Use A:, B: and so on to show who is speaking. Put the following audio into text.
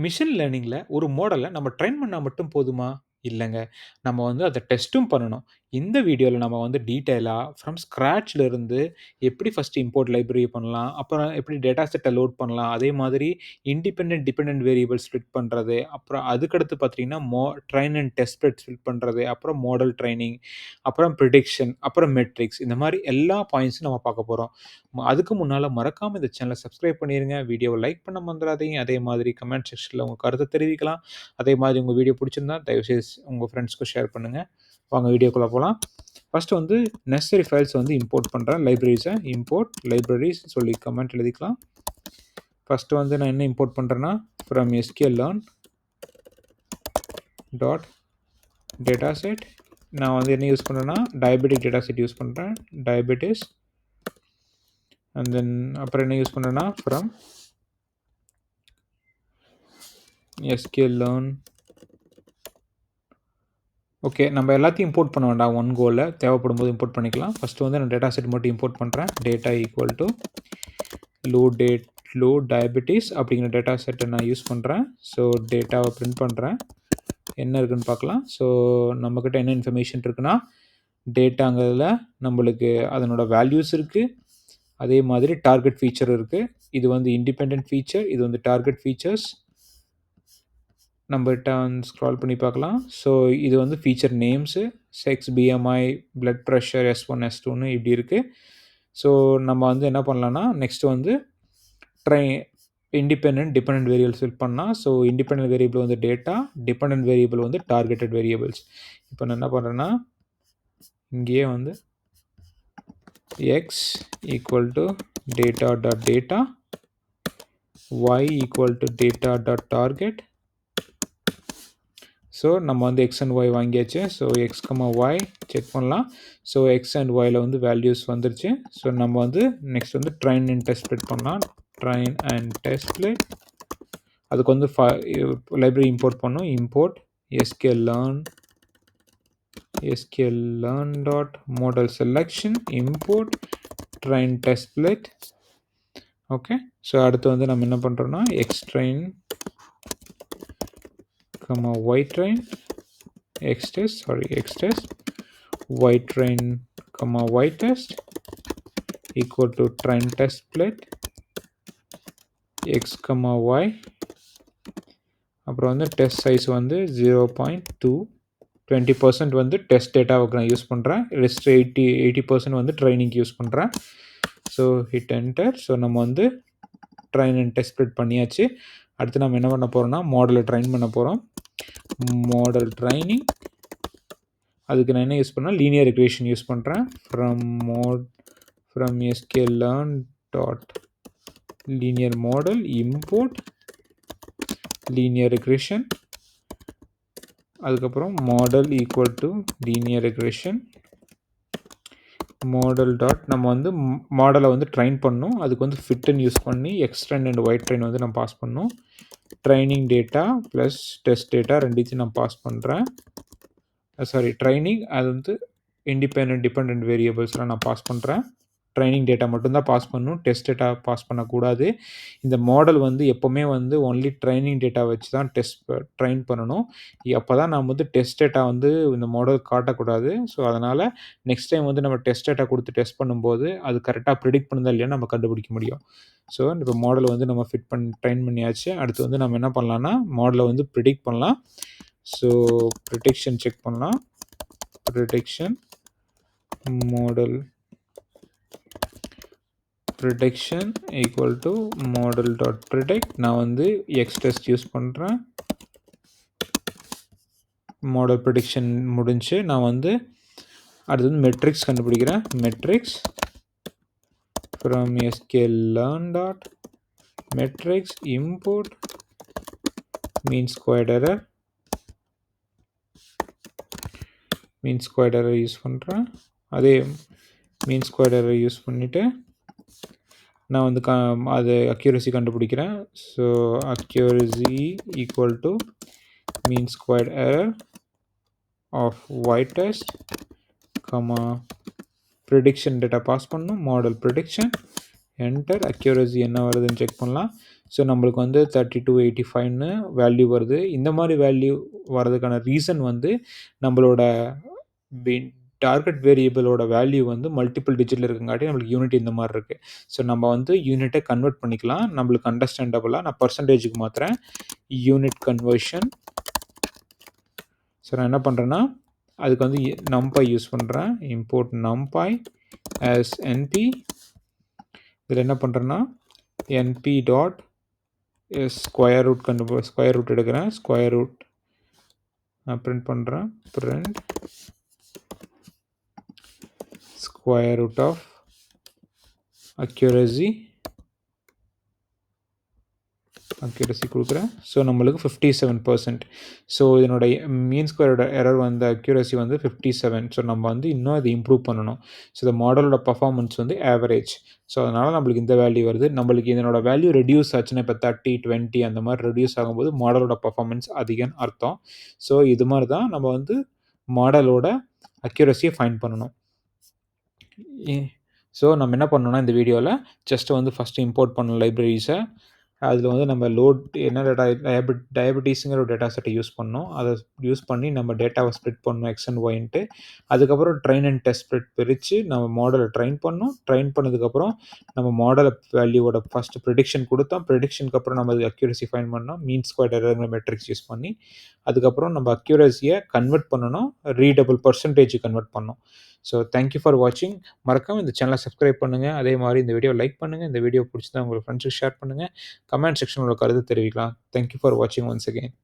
A: Machine லேர்னிங்ல ஒரு மாடல நம்ம train பண்ணா மட்டும் போதுமா? இல்லங்க. நம்ம வந்து அத டெஸ்ட்டும் பண்ணணும். இந்த வீடியோல நம்ம வந்து டீட்டெயிலா ஃப்ரம் ஸ்க்ராட்ச்ல இருந்து எப்படி ஃபர்ஸ்ட் இம்போர்ட் லைப்ரரி பண்ணலாம், அப்புறம் எப்படி டேட்டா செட்ட லோட் பண்ணலாம், அதே மாதிரி இண்டிபெண்டன்ட், டிபெண்டன்ட் வேரியபிள் ஸ்ப்ளிட் பண்றது, அப்புறம் அதுக்கடுத்து பார்த்தீங்கன்னா, train and test bed split பண்றது, அப்புறம் மாடல் ட்ரெய்னிங், அப்புறம் பிரிடிக்ஷன், அப்புறம் மெட்ரிக்ஸ் இந்த மாரி எல்லா பாயிண்ட்ஸும் நம்ம பார்க்க போறோம். அதுக்கு முன்னால மறக்காம இந்த சேனல சப்ஸ்கிரைப் பண்ணிருங்க. வீடியோவ லைக் பண்ண மறந்துறாதீங்க. அதே மாதிரி கமெண்ட் செக்ஷன்ல உங்க கருத்த தெரிவிக்கலாம். அதே மாதிரி உங்க வீடியோ புடிச்சிருந்தா தயவுசெய்து உங்க ஃப்ரெண்ட்ஸ்க்கும் ஷேர் பண்ணுங்க. வாங்க வீடியோக்குள்ள போலாம். ஃபர்ஸ்ட் வந்து நெசசரி ஃபைல்ஸ் வந்து இம்போர்ட் பண்றேன். லைப்ரரீஸ இம்போர்ட் லைப்ரரீஸ் சொல்லி கமெண்ட் எழுதிக்கலாம். ஃபர்ஸ்ட் வந்து நான் என்ன இம்போர்ட் பண்றேன்னா, ஃப்ரம் sklearn டாட் டேட்டாசெட் நான் வந்து என்ன யூஸ் பண்றேன்னா, டயபெட்டிக் டேட்டாசெட் யூஸ் பண்றேன். டயபெட்டிஸ் அண்ட் தென் அப்புறம் என்ன யூஸ் பண்றேன்னா, ஃப்ரம் sklearn ஓகே. நம்ம எல்லாத்தையும் இம்போர்ட் பண்ண வேண்டாம் ஒன் கோல. தேவைப்படும்போது இம்போர்ட் பண்ணிக்கலாம். ஃபர்ஸ்ட் வந்து நான் டேட்டா செட் மட்டும் இம்போர்ட் பண்றேன். Data equal to load diabetes அப்படிங்கிற டேட்டா செட்ட நான் யூஸ் பண்றேன். ஸோ டேட்டாவ பிரிண்ட் பண்றேன். என்ன இருக்குன்னு பார்க்கலாம். ஸோ நம்மகிட்ட என்ன இன்ஃபர்மேஷன் இருக்குன்னா, டேட்டாங்கிறதுல நம்மளுக்கு அதனோட வேல்யூஸ் இருக்கு. அதே மாதிரி டார்கெட் ஃபீச்சர் இருக்கு. இது வந்து இண்டிபெண்டன்ட் ஃபீச்சர். இது வந்து டார்கெட் ஃபீச்சர்ஸ். நம்மகிட்ட வந்து ஸ்க்ரால் பண்ணி பார்க்கலாம். ஸோ இது வந்து feature names, sex, BMI, blood pressure, S1, S2ன்னு இப்படி இருக்கு. ஸோ நம்ம வந்து என்ன பண்ணலான்னா, நெக்ஸ்ட் வந்து try independent, dependent variables fill பண்ணலாம். ஸோ இண்டிபெண்டன்ட் வேரியபிள் வந்து டேட்டா, டிபெண்டன்ட் வேரியபிள் வந்து டார்கெட்டட் வேரியபிள்ஸ். இப்போ நான் என்ன பண்ணுறேன்னா, இங்கேயே வந்து x equal to data dot data, y equal to data dot target. So நம்ம வந்து எக்ஸ் அண்ட் ஒய் வாங்கியாச்சு. ஸோ எக்ஸ் ஒய் செக் பண்ணலாம். ஸோ எக்ஸ் அண்ட் ஒயில் வந்து வேல்யூஸ் வந்துருச்சு. ஸோ நம்ம வந்து நெக்ஸ்ட் வந்து ட்ரெயின் அண்ட் டெஸ்ட் ஸ்ப்ளிட் பண்ணலாம். ட்ரெயின் அண்ட் டெஸ்ட் ஸ்ப்ளிட் அதுக்கு வந்து லைப்ரரி இம்போர்ட் பண்ணோம். Import sklearn dot model selection import train test split. Okay. So அடுத்து வந்து நம்ம என்ன பண்ணுறோம்னா, X train y train x test y train y test equal to train test split x y அப்புறம் வந்து டெஸ்ட் சைஸ் வந்து 0.2 20% வந்து டெஸ்ட் டேட்டாவுக்கு நான் யூஸ் பண்ணுறேன். ரெஸ்ட் 80% வந்து ட்ரைனிங்க்கு யூஸ் பண்ணுறேன். So hit enter. ஸோ நம்ம வந்து ட்ரெயின் அண்ட் டெஸ்ட் ஸ்ப்ளிட் பண்ணியாச்சு. அடுத்து நம்ம என்ன பண்ண போகிறோம்னா, மாடலை ட்ரெயின் பண்ண போகிறோம். மாடல் ட்ரைனிங் அதுக்கு நான் என்ன யூஸ் பண்ணேன், லீனியர் ரெக்ரேஷன் யூஸ் பண்ணுறேன். From sklearn dot linear model import linear regression அதுக்கப்புறம் model equal to linear regression model dot நம்ம வந்து மாடலை வந்து ட்ரெயின் பண்ணணும். அதுக்கு வந்து ஃபிட்டன் யூஸ் பண்ணி X train and Y train வந்து நான் பாஸ் பண்ணணும். Training data plus test data ரெண்டுத்தையும் நான் பாஸ் பண்ணுறேன். சாரி ட்ரைனிங் அது வந்து இண்டிபெண்டன்ட், டிபெண்டன்ட் வேரியபிள்ஸ்லாம் நான் பாஸ் பண்ணுறேன். ட்ரைனிங் டேட்டா மட்டும்தான் பாஸ் பண்ணணும். டெஸ்ட் டேட்டா பாஸ் பண்ணக்கூடாது. இந்த மாடல் வந்து எப்போவுமே வந்து ஒன்லி ட்ரைனிங் டேட்டா வச்சு தான் ட்ரெயின் பண்ணணும். அப்போ தான் நம்ம வந்து டெஸ்ட் டேட்டா வந்து இந்த மாடல் காட்டக்கூடாது. ஸோ அதனால் நெக்ஸ்ட் டைம் வந்து நம்ம டெஸ்ட் டேட்டா கொடுத்து டெஸ்ட் பண்ணும்போது அது கரெக்டாக ப்ரிடிக்ட் பண்ணுதா இல்லையா நம்ம கண்டுபிடிக்க முடியும். ஸோ இப்போ மாடல் வந்து நம்ம ட்ரெயின் பண்ணியாச்சு. அடுத்து வந்து நம்ம என்ன பண்ணலாம்னா, மாடலை வந்து ப்ரிடிக்ட் பண்ணலாம். ஸோ ப்ரிடிக்ஷன் செக் பண்ணலாம். Prediction model prediction equal to model dot predict நான் வந்து x test யூஸ் பண்ணுறேன். மாடல் ப்ரிடிக்ஷன் முடிஞ்சு நான் வந்து அடுத்து வந்து மெட்ரிக்ஸ் கண்டுபிடிக்கிறேன். Metrics from sklearn dot metrics import mean squared error use பண்ணுறேன். அதே மீன் ஸ்கொயர்ட் எரர் யூஸ் பண்ணிவிட்டு நான் வந்து அது அக்யூரசி கண்டுபிடிக்கிறேன். So accuracy equal to mean squared error of y test prediction data pass பண்ணணும். Model prediction enter. அக்யூரசி என்ன வருதுன்னு செக் பண்ணலாம். ஸோ நம்மளுக்கு வந்து 3285ன்னு வேல்யூ வருது. இந்த மாரி வேல்யூ வரதுக்கான ரீசன் வந்து நம்மளோட பின் டார்கெட் வேரியபிளோட வேல்யூ வந்து மல்டிபிள் டிஜிட்ல இருக்கங்காட்டி நம்மளுக்கு யூனிட் இந்த மாரி இருக்கு. ஸோ நம்ம வந்து யூனிட்ட கன்வெர்ட் பண்ணிக்கலாம். நம்மளுக்கு அண்டர்ஸ்டாண்டபிளா நான் பெர்சன்டேஜ்க்கு மாத்துறேன். Unit conversion. ஸோ நான் என்ன பண்றேன்னா, அதுக்கு வந்து numpy யூஸ் பண்றேன். Import numpy as np. இதில என்ன பண்றேன்னா, np டாட் ஸ்கொயர் ரூட் எடுக்கிறேன். ஸ்கொயர் ரூட் நான் பிரிண்ட் பண்றேன். Print square root of accuracy குடுக்குறேன். ஸோ நம்மளுக்கு 57%. ஸோ இதனுடைய மீன் ஸ்கொயரோட எரர் வந்து அக்யூரசி வந்து 57. ஸோ நம்ம வந்து இன்னும் இத இம்ப்ரூவ் பண்ணணும். ஸோ இந்த மாடலோட பெர்ஃபார்மன்ஸ் வந்து ஆவரேஜ். ஸோ அதனால நம்மளுக்கு இந்த வேல்யூ வருது. நம்மளுக்கு இதனோட வேல்யூ ரெடியூஸ் ஆச்சுன்னா, இப்ப 30, 20 அந்த மாரி ரெடியூஸ் ஆகும்போது மாடலோட பெர்ஃபார்மன்ஸ் அதிகம்னு அர்த்தம். ஸோ இது மாரி தான் நம்ம வந்து மாடலோட அக்யூரசிய ஃபைண்ட் பண்ணணும். எ ஸோ நம்ம என்ன பண்ணணும்னா, இந்த வீடியோல ஜஸ்ட் வந்து ஃபர்ஸ்ட் இம்போர்ட் பண்ணணும் லைப்ரரீஸ. அதில வந்து நம்ம லோட் என்ன டேட்டா டயபடீஸ்ங்கிற ஒரு டேட்டா செட்ட யூஸ் பண்ணோம். அத யூஸ் பண்ணி நம்ம டேட்டாவ ஸ்ப்ளிட் பண்ணணும் எக்ஸ் அண்ட் ஒய்ன்ட்டு. அதுக்கப்புறம் ட்ரெயின் அண்ட் டெஸ்ட் ஸ்ப்ளிட் பிரிச்சு நம்ம மாடல ட்ரெயின் பண்ணோம். ட்ரெயின் பண்ணதுக்கப்புறம் நம்ம மாடல வேல்யூவோட ஃபர்ஸ்ட் ப்ரிடிக்ஷன் குடுத்தோம். ப்ரிடிக்ஷனுக்கு அப்புறம் நம்ம அது அக்யூரசி ஃபைண்ட் பண்ணோம். மீன் ஸ்கொயர்ட் எரர்ங்கிற மெட்ரிக்ஸ் யூஸ் பண்ணி. அதுக்கப்புறம் நம்ம அக்யூரசிய கன்வெர்ட் பண்ணணும். ரீடபிள் பெர்சன்டேஜ் கன்வெர்ட் பண்ணோம். ஸோ தேங்க் யூ ஃபார் வாட்சிங். மறக்காம இந்த சேனல சப்ஸ்கிரைப் பண்ணுங்க. அதே மாரி இந்த வீடியோவ லைக் பண்ணுங்க. இந்த வீடியோ புடிச்சிருந்தா உங்க ஃப்ரெண்ட்ஸ்க்கு ஷேர் பண்ணுங்க. கமெண்ட் செக்ஷன்ல உங்க கருத்து தெரிவிக்கலாம். தேங்க் யூ ஃபார் வாட்சிங் ஒன்ஸ் அகைன்.